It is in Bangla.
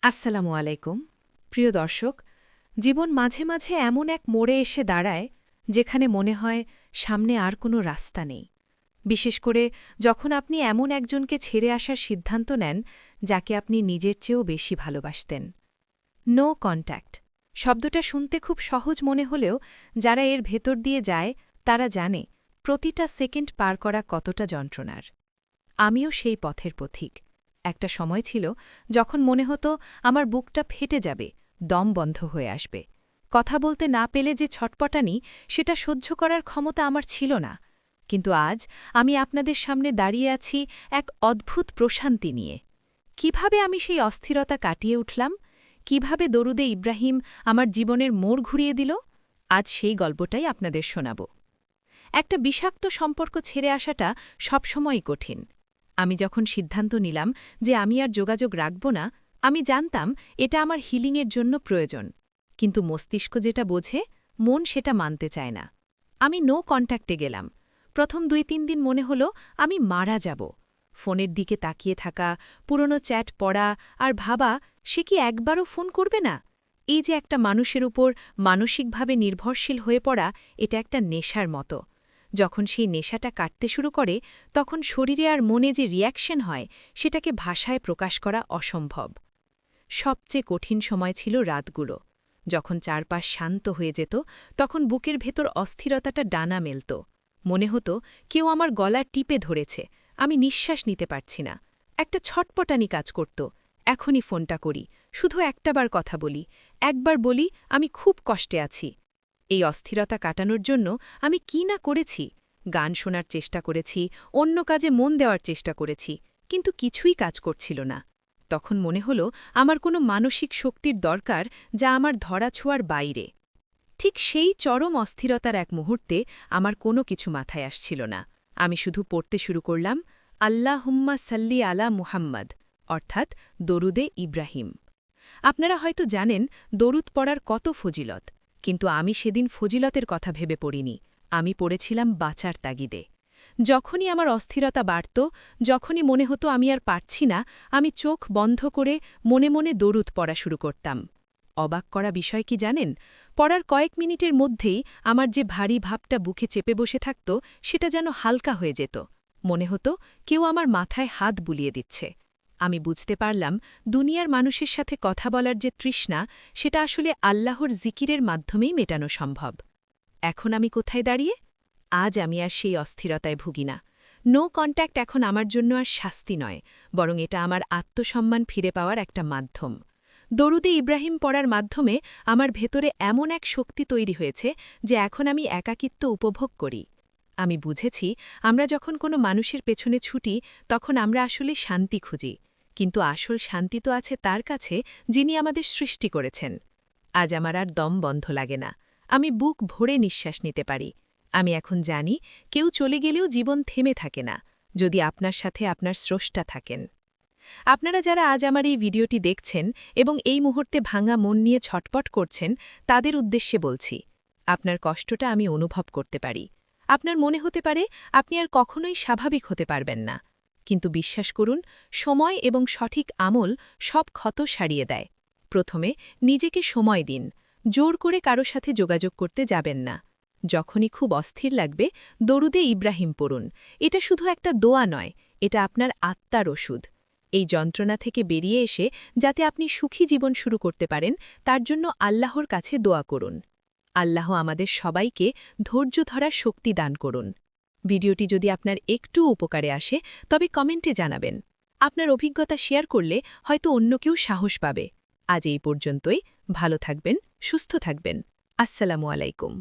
আসসালামু আলাইকুম প্রিয় দর্শক জীবন মাঝে মাঝে এমন এক মোড়ে এসে দাঁড়ায় যেখানে মনে হয় সামনে আর কোনো রাস্তা নেই বিশেষ করে যখন আপনি এমন একজনকে ছেড়ে আসার সিদ্ধান্ত নেন যাকে আপনি নিজের চেয়েও বেশি ভালোবাসতেন নো কন্ট্যাক্ট শব্দটা শুনতে খুব সহজ মনে হলেও যারা এর ভেতর দিয়ে যায় তারা জানে প্রতিটা সেকেন্ড পার করা কতটা যন্ত্রণার আমিও সেই পথের পথিক একটা সময় ছিল যখন মনে হতো আমার বুকটা ফেটে যাবে দম বন্ধ হয়ে আসবে কথা বলতে না পেলে যে ছটপটানি সেটা সহ্য করার ক্ষমতা আমার ছিল না কিন্তু আজ আমি আপনাদের সামনে দাঁড়িয়ে আছি এক অদ্ভুত প্রশান্তি নিয়ে কিভাবে আমি সেই অস্থিরতা কাটিয়ে উঠলাম কিভাবে দরুদে ইব্রাহিম আমার জীবনের মোড় ঘুরিয়ে দিল আজ সেই গল্পটাই আপনাদের শোনাব একটা বিষাক্ত সম্পর্ক ছেড়ে আসাটা সবসময়ই কঠিন আমি যখন সিদ্ধান্ত নিলাম যে আমি আর যোগাযোগ রাখব না আমি জানতাম এটা আমার হিলিংয়ের জন্য প্রয়োজন কিন্তু মস্তিষ্ক যেটা বোঝে মন সেটা মানতে চায় না আমি নো কন্ট্যাক্টে গেলাম প্রথম ২-৩ দিন মনে হলো আমি মারা যাব ফোনের দিকে তাকিয়ে থাকা পুরনো চ্যাট পড়া আর ভাবা সে কি একবারও ফোন করবে না এই যে একটা মানুষের উপর মানসিকভাবে নির্ভরশীল হয়ে পড়া এটা একটা নেশার মতো যখন সেই নেশাটা কাটতে শুরু করে তখন শরীরে আর মনে যে রিয়াকশন হয় সেটাকে ভাষায় প্রকাশ করা অসম্ভব সবচেয়ে কঠিন সময় ছিল রাতগুলো যখন চারপাশ শান্ত হয়ে যেত তখন বুকের ভেতর অস্থিরতাটা ডানা মেলত মনে হতো কেউ আমার গলা টিপে ধরেছে আমি নিঃশ্বাস নিতে পারছি না একটা ছটপটানি কাজ করত এখনই ফোনটা করি শুধু একটাবার কথা বলি একবার বলি আমি খুব কষ্টে আছি এই অস্থিরতা কাটানোর জন্য আমি কি না করেছি গান শোনার চেষ্টা করেছি অন্য কাজে মন দেওয়ার চেষ্টা করেছি কিন্তু কিছুই কাজ করছিল না তখন মনে হল আমার কোনো মানসিক শক্তির দরকার যা আমার ধরাছোঁয়ার বাইরে ঠিক সেই চরম অস্থিরতার এক মুহূর্তে আমার কোনো কিছু মাথায় আসছিল না আমি শুধু পড়তে শুরু করলাম আল্লাহুম্মা সাল্লি আলা মুহাম্মদ অর্থাৎ দরুদে ইব্রাহিম আপনারা হয়তো জানেন দরুদ পড়ার কত ফজিলত কিন্তু আমি সেদিন ফজিলতের কথা ভেবে পড়িনি আমি পড়েছিলাম বাঁচার তাগিদে যখনই আমার অস্থিরতা বাড়ত যখনই মনে হতো আমি আর পারছি না আমি চোখ বন্ধ করে মনে মনে দরুদ পড়া শুরু করতাম অবাক করা বিষয় কি জানেন পড়ার কয়েক মিনিটের মধ্যেই আমার যে ভারী ভাবটা বুকে চেপে বসে থাকত সেটা যেন হালকা হয়ে যেত মনে হতো কেউ আমার মাথায় হাত বুলিয়ে দিচ্ছে আমি বুঝতে পারলাম দুনিয়ার মানুষের সাথে কথা বলার যে তৃষ্ণা সেটা আসলে আল্লাহর জিকিরের মাধ্যমেই মেটানো সম্ভব এখন আমি কোথায় দাঁড়িয়ে আজ আমি আর সেই অস্থিরতায় ভুগি না নো কন্ট্যাক্ট এখন আমার জন্য আর শাস্তি নয় বরং এটা আমার আত্মসম্মান ফিরে পাওয়ার একটা মাধ্যম দরুদে ইব্রাহিম পড়ার মাধ্যমে আমার ভেতরে এমন এক শক্তি তৈরি হয়েছে যে এখন আমি একাকিত্ব উপভোগ করি আমি বুঝেছি আমরা যখন কোনো মানুষের পেছনে ছুটি তখন আমরা আসলে শান্তি খুঁজি কিন্তু আসল শান্তি তো আছে তার কাছে যিনি আমাদের সৃষ্টি করেছেন আজ আমার আর দম বন্ধ লাগে না আমি বুক ভরে নিঃশ্বাস নিতে পারি আমি এখন জানি কেউ চলে গেলেও জীবন থেমে থাকে না যদি আপনার সাথে আপনার স্রষ্টা থাকেন আপনারা যারা আজ আমার এই ভিডিওটি দেখছেন এবং এই মুহূর্তে ভাঙা মন নিয়ে ছটপট করছেন তাদের উদ্দেশ্যে বলছি আপনার কষ্টটা আমি অনুভব করতে পারি আপনার মনে হতে পারে আপনি আর কখনোই স্বাভাবিক হতে পারবেন না কিন্তু বিশ্বাস করুন সময় এবং সঠিক আমল সব ক্ষত সারিয়ে দেয় প্রথমে নিজেকে সময় দিন জোর করে কারো সাথে যোগাযোগ করতে যাবেন না যখনই খুব অস্থির লাগবে দরুদে ইব্রাহিম পড়ুন এটা শুধু একটা দোয়া নয় এটা আপনার আত্মার ওষুধ এই যন্ত্রণা থেকে বেরিয়ে এসে যাতে আপনি সুখী জীবন শুরু করতে পারেন তার জন্য আল্লাহর কাছে দোয়া করুন আল্লাহ আমাদের সবাইকে ধৈর্য ধরার শক্তি দান করুন ভিডিওটি যদি আপনার একটু উপকারে আসে তবে কমেন্টে জানাবেন আপনার অভিজ্ঞতা শেয়ার করলে হয়তো অন্য কেউ সাহস পাবে আজ এই পর্যন্তই ভালো থাকবেন সুস্থ থাকবেন আসসালামু আলাইকুম